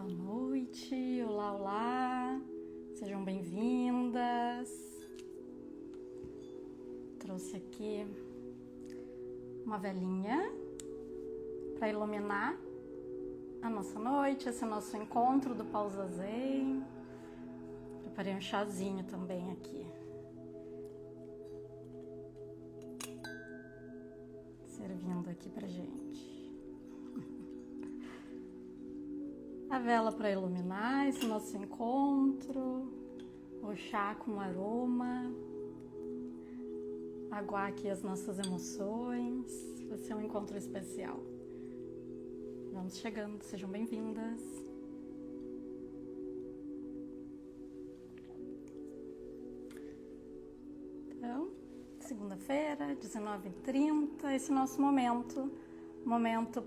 Boa noite, olá, olá, sejam bem-vindas. Trouxe aqui uma velinha para iluminar a nossa noite, esse nosso encontro do Pausa Zen. Preparei um chazinho também aqui. Servindo aqui pra gente. A vela para iluminar esse nosso encontro, o chá com aroma, aguar aqui as nossas emoções, vai ser um encontro especial. Vamos chegando, sejam bem-vindas. Então, segunda-feira, 19h30, esse nosso momento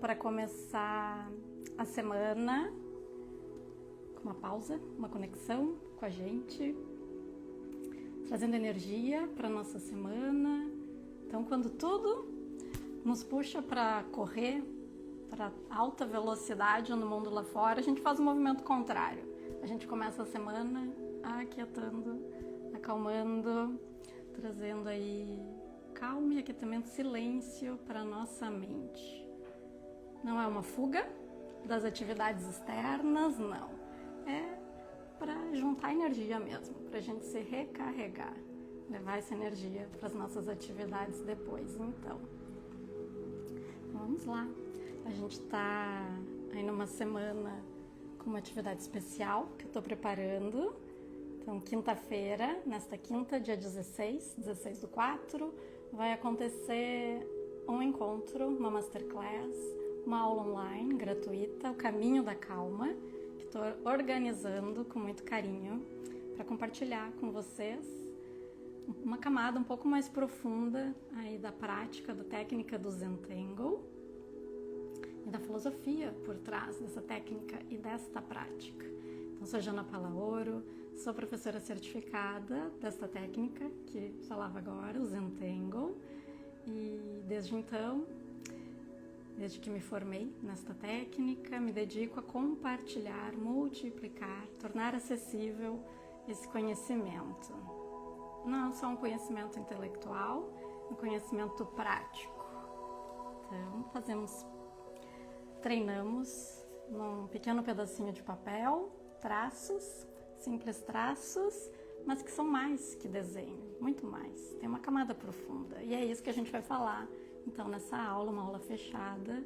para começar a semana. Uma pausa, uma conexão com a gente, trazendo energia para nossa semana. Então, quando tudo nos puxa para correr, para alta velocidade no mundo lá fora, a gente faz um movimento contrário. A gente começa a semana aquietando, acalmando, trazendo aí calma e aquietamento, silêncio para nossa mente. Não é uma fuga das atividades externas, não. É para juntar energia mesmo, para a gente se recarregar, levar essa energia para as nossas atividades depois. Então, vamos lá. A gente está aí numa semana com uma atividade especial que eu estou preparando. Então, quinta-feira, nesta quinta, dia 16 do 4, vai acontecer um encontro, uma masterclass, uma aula online gratuita, o Caminho da Calma, que estou organizando com muito carinho para compartilhar com vocês uma camada um pouco mais profunda aí da prática, da técnica do Zentangle e da filosofia por trás dessa técnica e desta prática. Então, sou Jana Palaoro, sou professora certificada desta técnica que falava agora, o Zentangle, e desde então, desde que me formei nesta técnica, me dedico a compartilhar, multiplicar, tornar acessível esse conhecimento. Não só um conhecimento intelectual, um conhecimento prático. Então, treinamos num pequeno pedacinho de papel, traços, simples traços, mas que são mais que desenho, muito mais. Tem uma camada profunda e é isso que a gente vai falar. Então, nessa aula, uma aula fechada,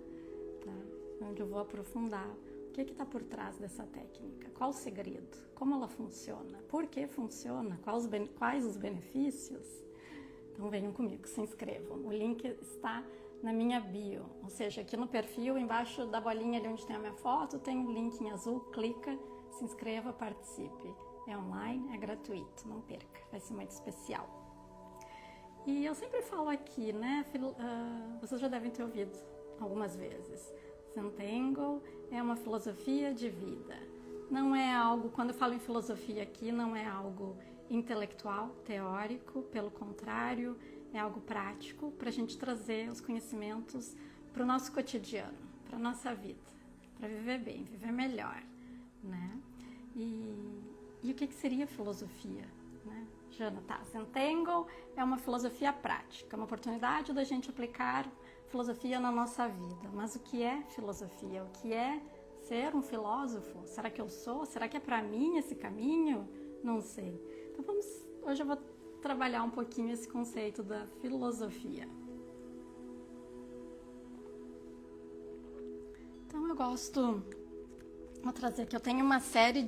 tá? Onde eu vou aprofundar o que está por trás dessa técnica, qual o segredo, como ela funciona, por que funciona, quais os benefícios. Então, venham comigo, se inscrevam. O link está na minha bio, ou seja, aqui no perfil, embaixo da bolinha ali onde tem a minha foto, tem um link em azul, clica, se inscreva, participe. É online, é gratuito, não perca, vai ser muito especial. E eu sempre falo aqui, né, vocês já devem ter ouvido algumas vezes, Zentangle é uma filosofia de vida. Não é algo, quando eu falo em filosofia aqui, não é algo intelectual, teórico, pelo contrário, é algo prático para a gente trazer os conhecimentos para o nosso cotidiano, para a nossa vida, para viver bem, viver melhor, né? E o que seria filosofia, né? Jana, tá, Zentangle é uma filosofia prática, uma oportunidade da gente aplicar filosofia na nossa vida. Mas o que é filosofia? O que é ser um filósofo? Será que eu sou? Será que é para mim esse caminho? Não sei. Então hoje eu vou trabalhar um pouquinho esse conceito da filosofia. Então vou trazer aqui, eu tenho uma série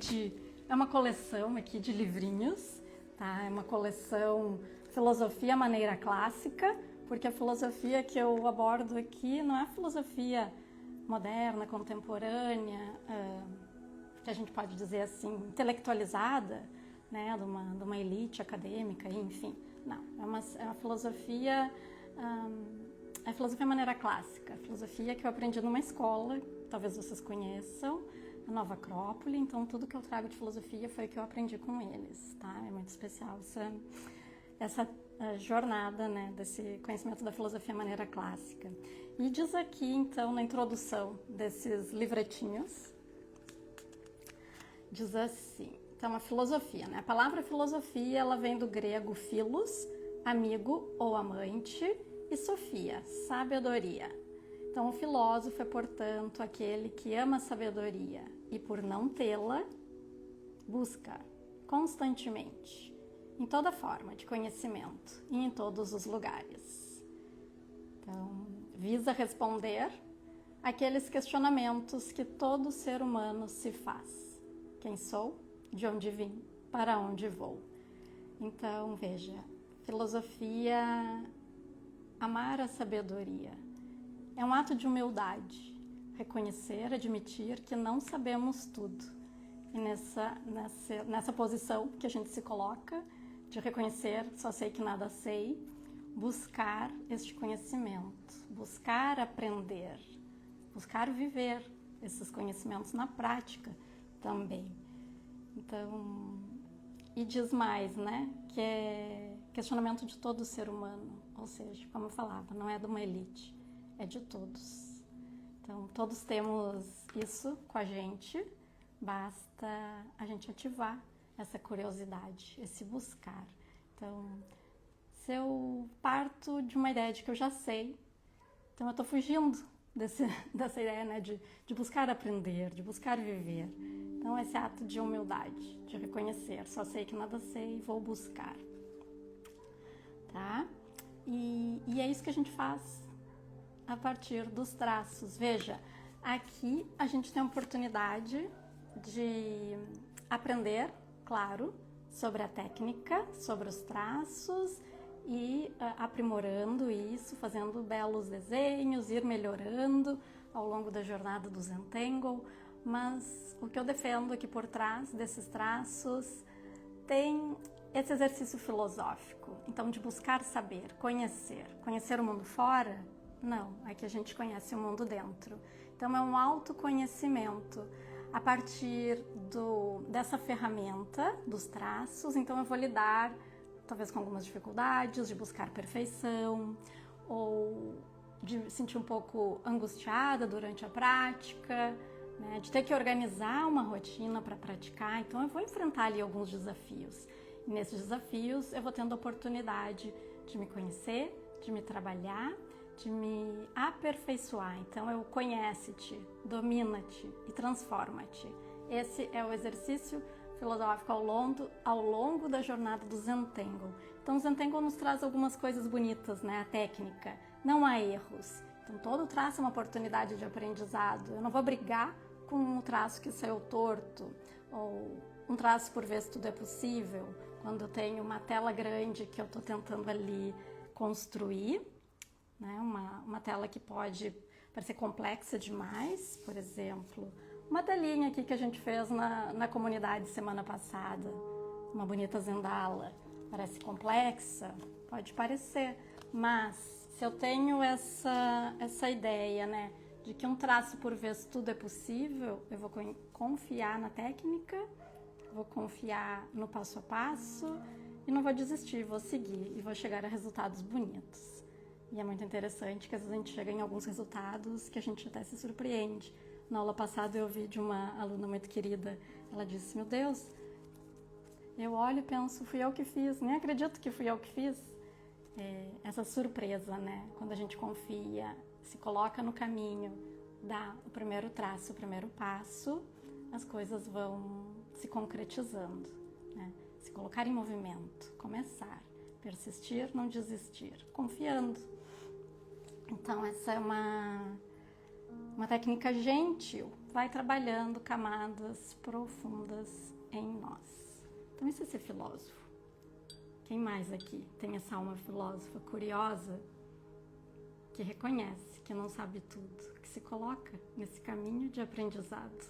é uma coleção aqui de livrinhos, tá? É uma coleção Filosofia Maneira Clássica, porque a filosofia que eu abordo aqui não é a filosofia moderna, contemporânea, que a gente pode dizer assim, intelectualizada, né? De uma elite acadêmica, enfim. Não, é uma filosofia, a filosofia Maneira Clássica, a filosofia que eu aprendi numa escola, talvez vocês conheçam, a Nova Acrópole. Então tudo que eu trago de filosofia foi o que eu aprendi com eles, tá? É muito especial essa jornada, né, desse conhecimento da filosofia maneira clássica. E diz aqui, então, na introdução desses livretinhos, diz assim, então a filosofia, né? A palavra filosofia, ela vem do grego philos, amigo ou amante, e sofia, sabedoria. Então o filósofo é, portanto, aquele que ama a sabedoria e por não tê-la, busca constantemente, em toda forma de conhecimento e em todos os lugares. Então, visa responder aqueles questionamentos que todo ser humano se faz. Quem sou? De onde vim? Para onde vou? Então, veja, filosofia, amar a sabedoria, é um ato de humildade, reconhecer, admitir que não sabemos tudo. E nessa posição que a gente se coloca, de reconhecer, só sei que nada sei, buscar este conhecimento, buscar aprender, buscar viver esses conhecimentos na prática também. Então, e diz mais, né, que é questionamento de todo ser humano, ou seja, como eu falava, não é de uma elite, é de todos. Então, todos temos isso com a gente, basta a gente ativar essa curiosidade, esse buscar. Então, se eu parto de uma ideia de que eu já sei, então eu estou fugindo dessa ideia, né, de buscar aprender, de buscar viver. Então, esse ato de humildade, de reconhecer, só sei que nada sei, vou buscar. Tá? E é isso que a gente faz a partir dos traços. Veja, aqui a gente tem a oportunidade de aprender, claro, sobre a técnica, sobre os traços e aprimorando isso, fazendo belos desenhos, ir melhorando ao longo da jornada do Zentangle. Mas o que eu defendo aqui por trás desses traços tem esse exercício filosófico, então de buscar saber, conhecer o mundo fora? Não, aqui a gente conhece o mundo dentro. Então é um autoconhecimento a partir dessa ferramenta dos traços. Então eu vou lidar talvez com algumas dificuldades de buscar perfeição ou de me sentir um pouco angustiada durante a prática, né, de ter que organizar uma rotina para praticar. Então eu vou enfrentar ali alguns desafios. E nesses desafios eu vou tendo a oportunidade de me conhecer, de me trabalhar, de me aperfeiçoar. Então eu conhece-te, domina-te e transforma-te. Esse é o exercício filosófico ao longo da jornada do Zentangle. Então o Zentangle nos traz algumas coisas bonitas, né? A técnica, não há erros. Então todo traço é uma oportunidade de aprendizado. Eu não vou brigar com um traço que saiu torto, ou um traço por vezes tudo é possível, quando eu tenho uma tela grande que eu estou tentando ali construir, né? Uma tela que pode parecer complexa demais, por exemplo, uma telinha aqui que a gente fez na comunidade semana passada, uma bonita zendala, parece complexa, pode parecer, mas se eu tenho essa ideia, né, de que um traço por vez tudo é possível, eu vou confiar na técnica, vou confiar no passo a passo e não vou desistir, vou seguir e vou chegar a resultados bonitos. E é muito interessante que às vezes a gente chega em alguns resultados que a gente até se surpreende. Na aula passada eu ouvi de uma aluna muito querida, ela disse: meu Deus, eu olho e penso, fui eu que fiz, nem acredito que fui eu que fiz. Essa surpresa, né? Quando a gente confia, se coloca no caminho, dá o primeiro traço, o primeiro passo, as coisas vão se concretizando, né? Se colocar em movimento, começar, persistir, não desistir, confiando. Então essa é uma técnica gentil, vai trabalhando camadas profundas em nós. Então isso é ser filósofo. Quem mais aqui tem essa alma filósofa curiosa, que reconhece que não sabe tudo, que se coloca nesse caminho de aprendizado?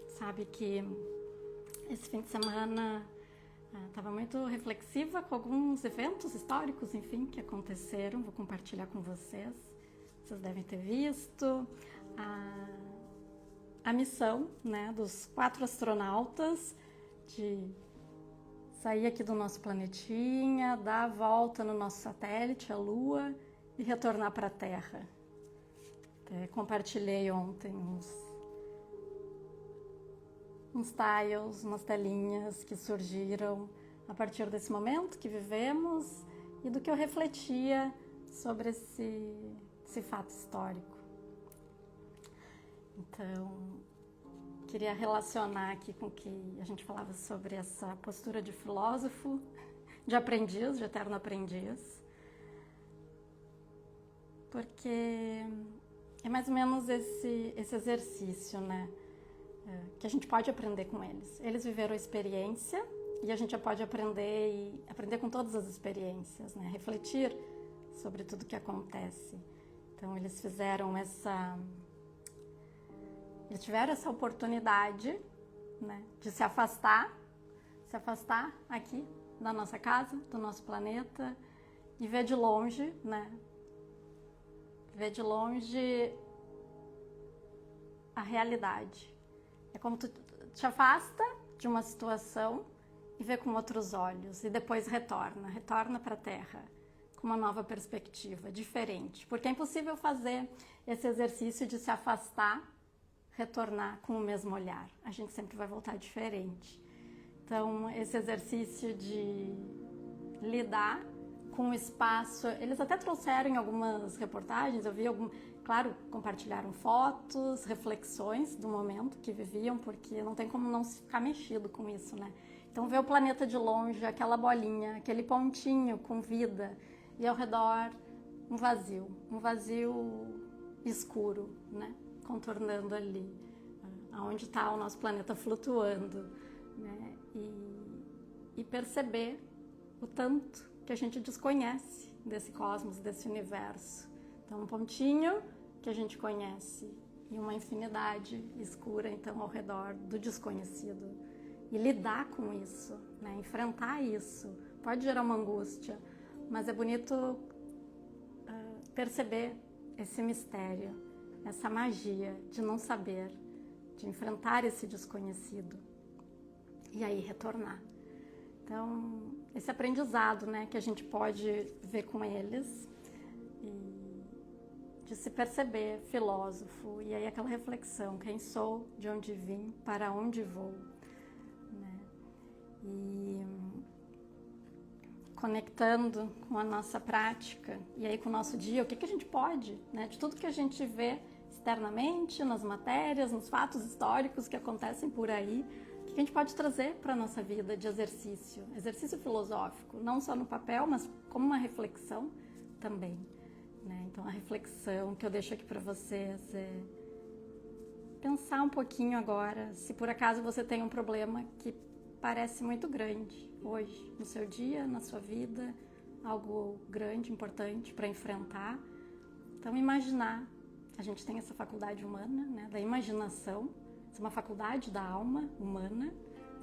Sabe que esse fim de semana estava muito reflexiva com alguns eventos históricos, enfim, que aconteceram. Vou compartilhar com vocês. Vocês devem ter visto a missão, né, dos 4 astronautas de sair aqui do nosso planetinha, dar a volta no nosso satélite, a Lua, e retornar para a Terra. Até compartilhei ontem uns tiles, umas telinhas que surgiram a partir desse momento que vivemos e do que eu refletia sobre esse fato histórico. Então, queria relacionar aqui com o que a gente falava sobre essa postura de filósofo, de aprendiz, de eterno aprendiz, porque é mais ou menos esse exercício, né, que a gente pode aprender com eles. Eles viveram a experiência e a gente já pode aprender com todas as experiências, né, refletir sobre tudo que acontece. Então, eles tiveram essa oportunidade, né, de se afastar aqui da nossa casa, do nosso planeta e ver de longe, né, ver de longe a realidade. É como tu te afasta de uma situação e vê com outros olhos e depois retorna para a Terra com uma nova perspectiva, diferente. Porque é impossível fazer esse exercício de se afastar, retornar com o mesmo olhar. A gente sempre vai voltar diferente. Então, esse exercício de lidar com o espaço, eles até trouxeram em algumas reportagens, eu vi claro, compartilharam fotos, reflexões do momento que viviam, porque não tem como não ficar mexido com isso, né? Então, ver o planeta de longe, aquela bolinha, aquele pontinho com vida, e ao redor um vazio escuro, né? Contornando ali, aonde está o nosso planeta flutuando, né? E perceber o tanto que a gente desconhece desse cosmos, desse universo. Então, um pontinho que a gente conhece e uma infinidade escura, então, ao redor do desconhecido. E lidar com isso, né? Enfrentar isso. Pode gerar uma angústia, mas é bonito perceber esse mistério, essa magia de não saber, de enfrentar esse desconhecido e aí retornar. Então, esse aprendizado, né, que a gente pode ver com eles e de se perceber filósofo e aí aquela reflexão, quem sou, de onde vim, para onde vou, né? E conectando com a nossa prática e aí com o nosso dia, o que a gente pode, né, de tudo que a gente vê externamente, nas matérias, nos fatos históricos que acontecem por aí, o que a gente pode trazer para a nossa vida de exercício filosófico, não só no papel, mas como uma reflexão também, né? Então, a reflexão que eu deixo aqui para vocês é pensar um pouquinho agora, se por acaso você tem um problema que parece muito grande hoje, no seu dia, na sua vida, algo grande, importante para enfrentar. Então, imaginar. A gente tem essa faculdade humana, né, da imaginação, essa é uma faculdade da alma humana,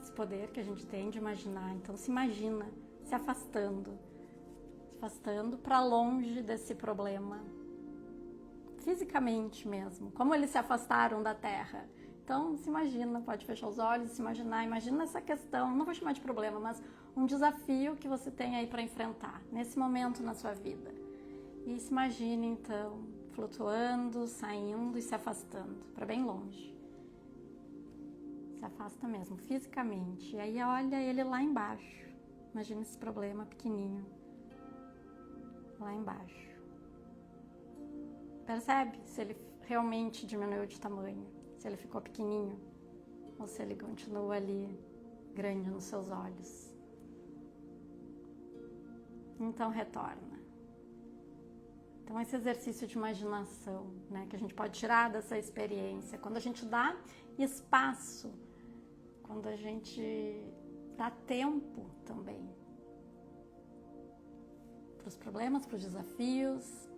esse poder que a gente tem de imaginar. Então, se imagina se afastando para longe desse problema, fisicamente mesmo, como eles se afastaram da Terra. Então, se imagina, pode fechar os olhos, se imagina essa questão, não vou chamar de problema, mas um desafio que você tem aí para enfrentar, nesse momento na sua vida. E se imagine, então, flutuando, saindo e se afastando para bem longe. Se afasta mesmo, fisicamente. E aí olha ele lá embaixo. Imagina esse problema pequenininho. Lá embaixo. Percebe se ele realmente diminuiu de tamanho, se ele ficou pequenininho ou se ele continua ali grande nos seus olhos. Então retorna. Então esse exercício de imaginação, né, que a gente pode tirar dessa experiência, quando a gente dá espaço, quando a gente dá tempo também para os problemas, para os desafios,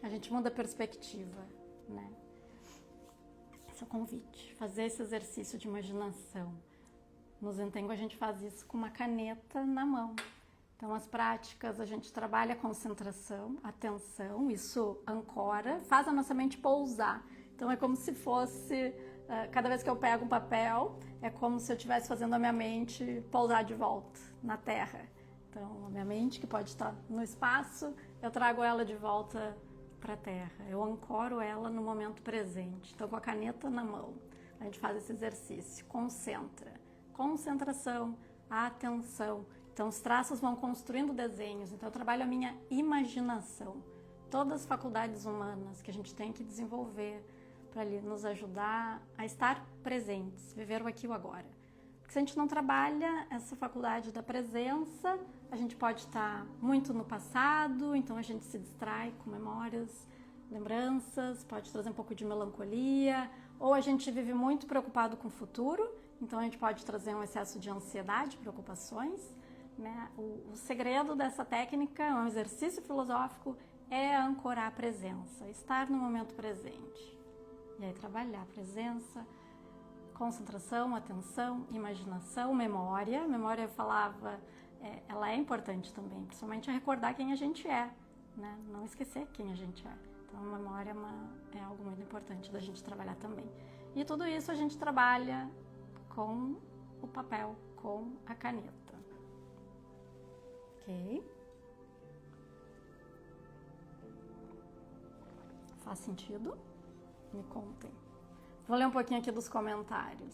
a gente muda a perspectiva, né? Esse é o convite, fazer esse exercício de imaginação. No Zentango a gente faz isso com uma caneta na mão. Então, as práticas, a gente trabalha a concentração, atenção, isso ancora, faz a nossa mente pousar. Então, é como se fosse, cada vez que eu pego um papel, é como se eu estivesse fazendo a minha mente pousar de volta na Terra. Então, a minha mente, que pode estar no espaço, eu trago ela de volta para a terra, eu ancoro ela no momento presente. Então, com a caneta na mão, a gente faz esse exercício, concentra, concentração, atenção. Então, os traços vão construindo desenhos, então eu trabalho a minha imaginação, todas as faculdades humanas que a gente tem que desenvolver para nos ajudar a estar presentes, viver o aqui e o agora. Porque se a gente não trabalha essa faculdade da presença, a gente pode estar muito no passado, então a gente se distrai com memórias, lembranças, pode trazer um pouco de melancolia, ou a gente vive muito preocupado com o futuro, então a gente pode trazer um excesso de ansiedade, preocupações, né? O segredo dessa técnica, é um exercício filosófico, é ancorar a presença, estar no momento presente. E aí trabalhar a presença, concentração, atenção, imaginação, memória. Memória, eu falava, ela é importante também, principalmente a recordar quem a gente é, né? Não esquecer quem a gente é. Então, a memória é algo muito importante da gente trabalhar também. E tudo isso a gente trabalha com o papel, com a caneta. Ok? Faz sentido? Me contem. Vou ler um pouquinho aqui dos comentários.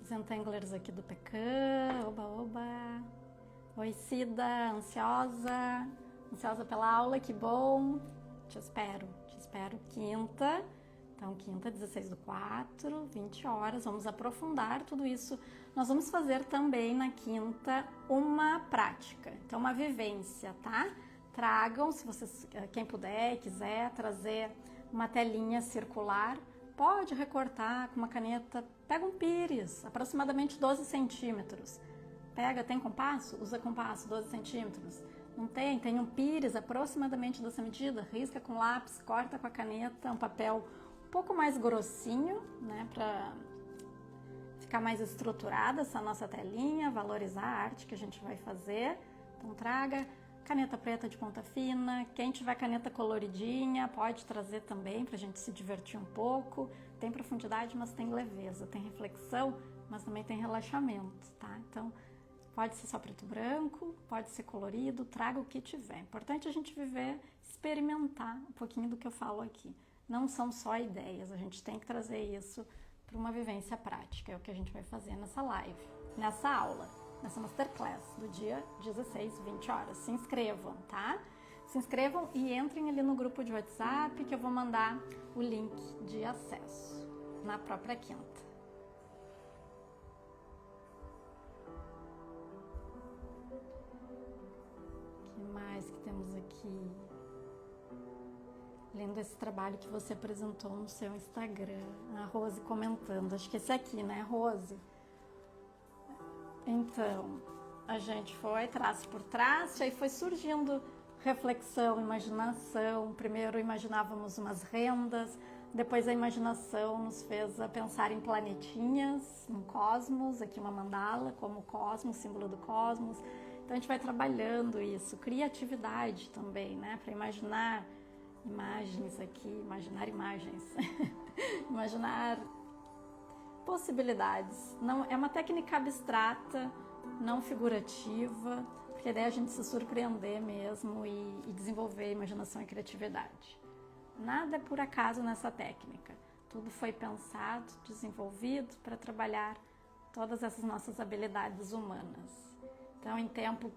Zentanglers aqui do Pecan, oba, oba. Oi, Cida, ansiosa pela aula, que bom. Te espero quinta. Então, quinta, 16/4, 20 horas, vamos aprofundar tudo isso. Nós vamos fazer também na quinta uma prática, então uma vivência, tá? Tragam, se vocês, quem puder e quiser, trazer uma telinha circular, pode recortar com uma caneta, pega um pires, aproximadamente 12 centímetros. Tem compasso? Usa compasso, 12 centímetros. Não tem? Tem um pires aproximadamente dessa medida, risca com lápis, corta com a caneta, um papel um pouco mais grossinho, né, para ficar mais estruturada essa nossa telinha, valorizar a arte que a gente vai fazer. Então traga caneta preta de ponta fina, quem tiver caneta coloridinha pode trazer também pra gente se divertir um pouco. Tem profundidade, mas tem leveza, tem reflexão, mas também tem relaxamento, tá? Então pode ser só preto e branco, pode ser colorido, traga o que tiver. Importante a gente viver, experimentar um pouquinho do que eu falo aqui. Não são só ideias, a gente tem que trazer isso para uma vivência prática. É o que a gente vai fazer nessa live, nessa aula, nessa masterclass do dia 16, 20 horas. Se inscrevam, tá? Se inscrevam e entrem ali no grupo de WhatsApp que eu vou mandar o link de acesso na própria quinta. O que mais que temos aqui? Lendo esse trabalho que você apresentou no seu Instagram, a Rose comentando, acho que esse aqui, né, Rose? Então, a gente foi traço por traço, aí foi surgindo reflexão, imaginação. Primeiro imaginávamos umas rendas, depois a imaginação nos fez a pensar em planetinhas, um cosmos, aqui uma mandala, como o cosmos, símbolo do cosmos. Então a gente vai trabalhando isso, criatividade também, né, para imaginar imagens aqui, imaginar imagens, imaginar possibilidades. Não, é uma técnica abstrata, não figurativa, porque a ideia é a gente se surpreender mesmo e desenvolver imaginação e criatividade. Nada é por acaso nessa técnica. Tudo foi pensado, desenvolvido para trabalhar todas essas nossas habilidades humanas. Então, em tempo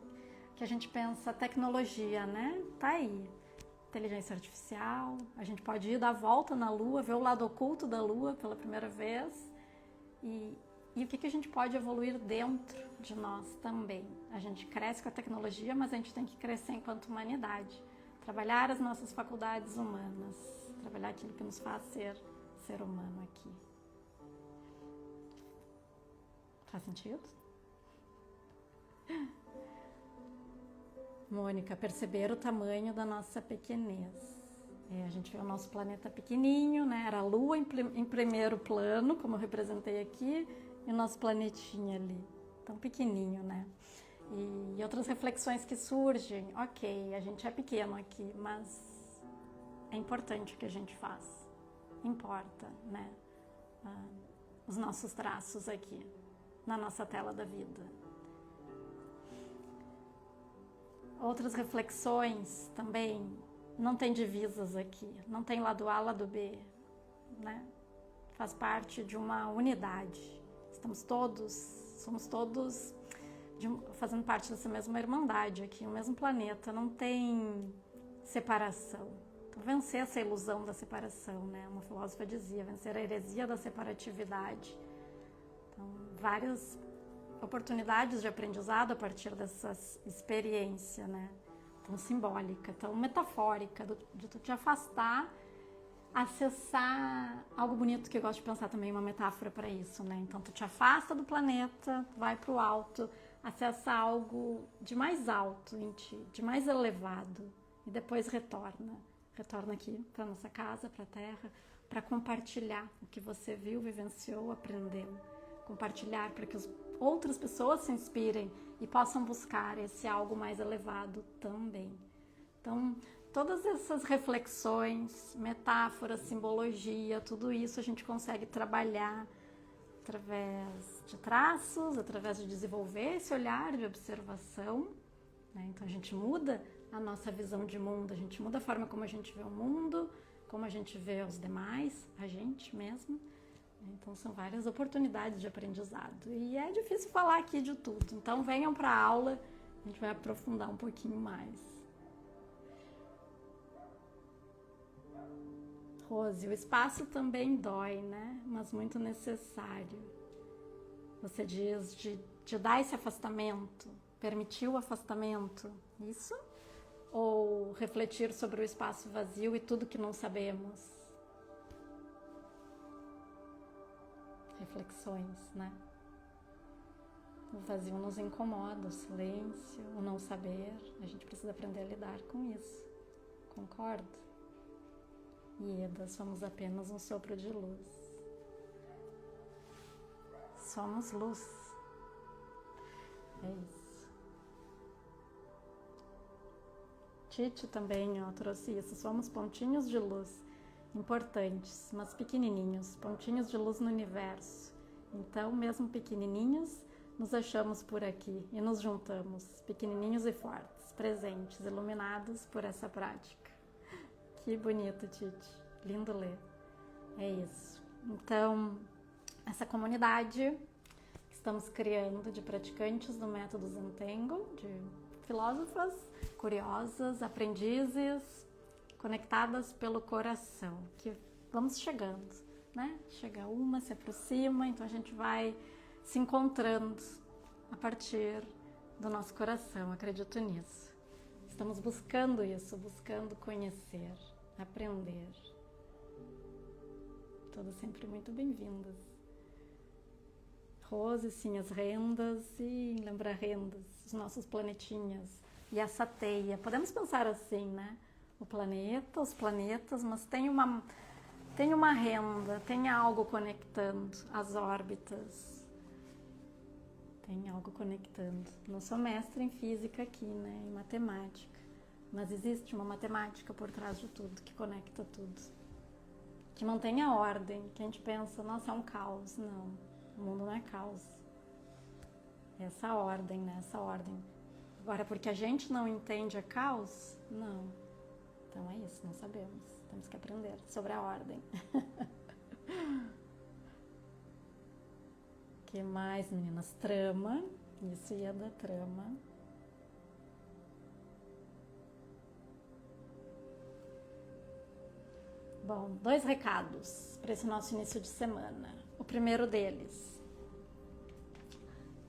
que a gente pensa tecnologia, né? Tá aí. Inteligência artificial, a gente pode ir dar a volta na Lua, ver o lado oculto da Lua pela primeira vez e o que a gente pode evoluir dentro de nós também. A gente cresce com a tecnologia, mas a gente tem que crescer enquanto humanidade, trabalhar as nossas faculdades humanas, trabalhar aquilo que nos faz ser humano aqui. Faz sentido? Mônica, perceber o tamanho da nossa pequenez. A gente vê o nosso planeta pequenininho, né? Era a Lua em primeiro plano, como eu representei aqui, e o nosso planetinha ali, tão pequenininho, né? E outras reflexões que surgem, ok, a gente é pequeno aqui, mas é importante o que a gente faz, importa, né? os nossos traços aqui, na nossa tela da vida. Outras reflexões também, não tem divisas aqui, não tem lado A, lado B, né? Faz parte de uma unidade. Somos todos fazendo parte dessa mesma irmandade aqui, o mesmo planeta, não tem separação. Então, vencer essa ilusão da separação, né? Uma filósofa dizia, vencer a heresia da separatividade. Então, várias oportunidades de aprendizado a partir dessa experiência, né? Tão simbólica, tão metafórica, de tu te afastar, acessar algo bonito que eu gosto de pensar também, uma metáfora para isso, né? Então tu te afasta do planeta, vai para o alto, acessa algo de mais alto em ti, de mais elevado, e depois retorna aqui para nossa casa, para a terra, para compartilhar o que você viu, vivenciou, aprendeu, compartilhar para que outras pessoas se inspirem e possam buscar esse algo mais elevado também. Então, todas essas reflexões, metáforas, simbologia, tudo isso a gente consegue trabalhar através de traços, através de desenvolver esse olhar de observação, né? Então a gente muda a nossa visão de mundo, a gente muda a forma como a gente vê o mundo, como a gente vê os demais, a gente mesmo. Então são várias oportunidades de aprendizado e é difícil falar aqui de tudo, então venham para a aula, a gente vai aprofundar um pouquinho mais. Rose, o espaço também dói, né? Mas muito necessário. Você diz de dar esse afastamento, permitir o afastamento, isso? Ou refletir sobre o espaço vazio e tudo que não sabemos? Reflexões, né? O vazio nos incomoda, o silêncio, o não saber. A gente precisa aprender a lidar com isso. Concordo? Ieda, somos apenas um sopro de luz. Somos luz. É isso. Tite também trouxe isso. Somos pontinhos de luz, importantes, mas pequenininhos, pontinhos de luz no universo. Então, mesmo pequenininhos, nos achamos por aqui e nos juntamos, pequenininhos e fortes, presentes, iluminados por essa prática. Que bonito, Tite. Lindo ler. É isso. Então, essa comunidade que estamos criando de praticantes do método Zentangle, de filósofas curiosas, aprendizes, conectadas pelo coração, que vamos chegando, né? Chega uma, se aproxima, então a gente vai se encontrando a partir do nosso coração, acredito nisso. Estamos buscando isso, buscando conhecer, aprender. Todas sempre muito bem-vindas. Rose, sim, as rendas, e lembra rendas, os nossos planetinhas e essa teia. Podemos pensar assim, né? O planeta, os planetas, mas tem uma renda, tem algo conectando as órbitas. Tem algo conectando. Não sou mestre em física aqui, né? Em matemática. Mas existe uma matemática por trás de tudo, que conecta tudo. Que mantém a ordem, que a gente pensa, nossa, é um caos. Não, o mundo não é caos. É essa ordem, né? Essa ordem. Agora, porque a gente não entende a caos? Não. Então é isso, não sabemos. Temos que aprender sobre a ordem. Que mais, meninas? Trama. Isso ia da trama. Bom, 2 recados para esse nosso início de semana. O primeiro deles,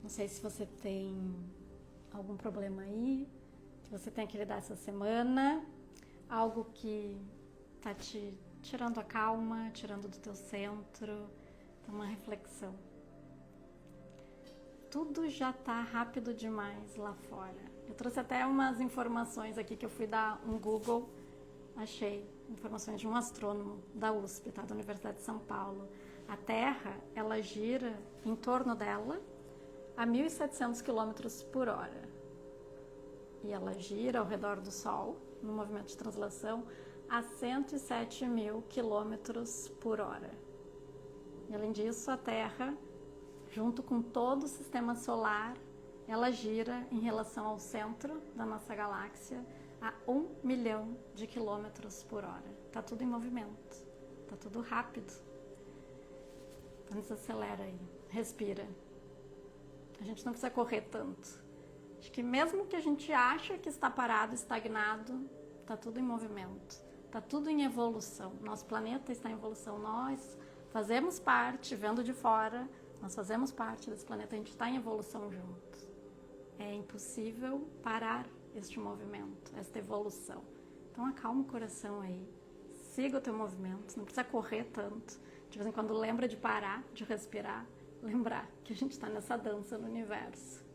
não sei se você tem algum problema aí, que você tem que lidar essa semana, algo que tá te tirando a calma, tirando do teu centro, uma reflexão. Tudo já tá rápido demais lá fora. Eu trouxe até umas informações aqui que eu fui dar um Google, achei informações de um astrônomo da USP, tá? Da Universidade de São Paulo. A Terra, ela gira em torno dela a 1.700 km por hora. E ela gira ao redor do Sol, no movimento de translação, a 107.000 km por hora. E além disso, a Terra, junto com todo o sistema solar, ela gira em relação ao centro da nossa galáxia a 1 milhão de quilômetros por hora. Tá tudo em movimento, tá tudo rápido. Então desacelera aí, respira. A gente não precisa correr tanto. Acho que mesmo que a gente acha que está parado, estagnado, tá tudo em movimento, tá tudo em evolução. Nosso planeta está em evolução, nós fazemos parte, vendo de fora, nós fazemos parte desse planeta, a gente está em evolução junto. É impossível parar este movimento, esta evolução. Então acalma o coração aí, siga o teu movimento, não precisa correr tanto. De vez em quando lembra de parar, de respirar, lembrar que a gente está nessa dança no universo.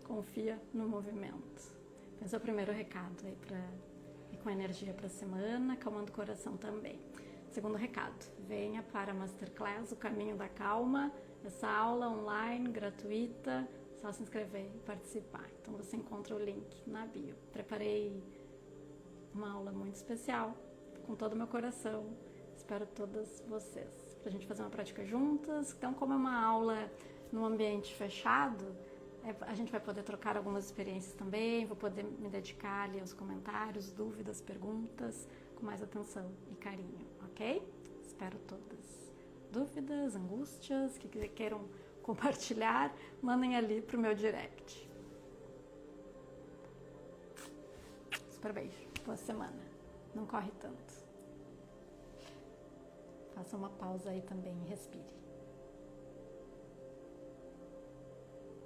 Confia no movimento. Esse é o primeiro recado aí para ir com energia para a semana, acalmando o coração também. Segundo recado, venha para a Masterclass, o Caminho da Calma, essa aula online, gratuita, só se inscrever e participar. Então você encontra o link na bio. Preparei uma aula muito especial, com todo o meu coração. Espero todas vocês, para a gente fazer uma prática juntas. Então, como é uma aula num ambiente fechado, a gente vai poder trocar algumas experiências também, vou poder me dedicar ali aos comentários, dúvidas, perguntas, com mais atenção e carinho, ok? Espero todas. Dúvidas, angústias, que queiram compartilhar, mandem ali pro meu direct. Super beijo, boa semana. Não corre tanto. Faça uma pausa aí também e respire.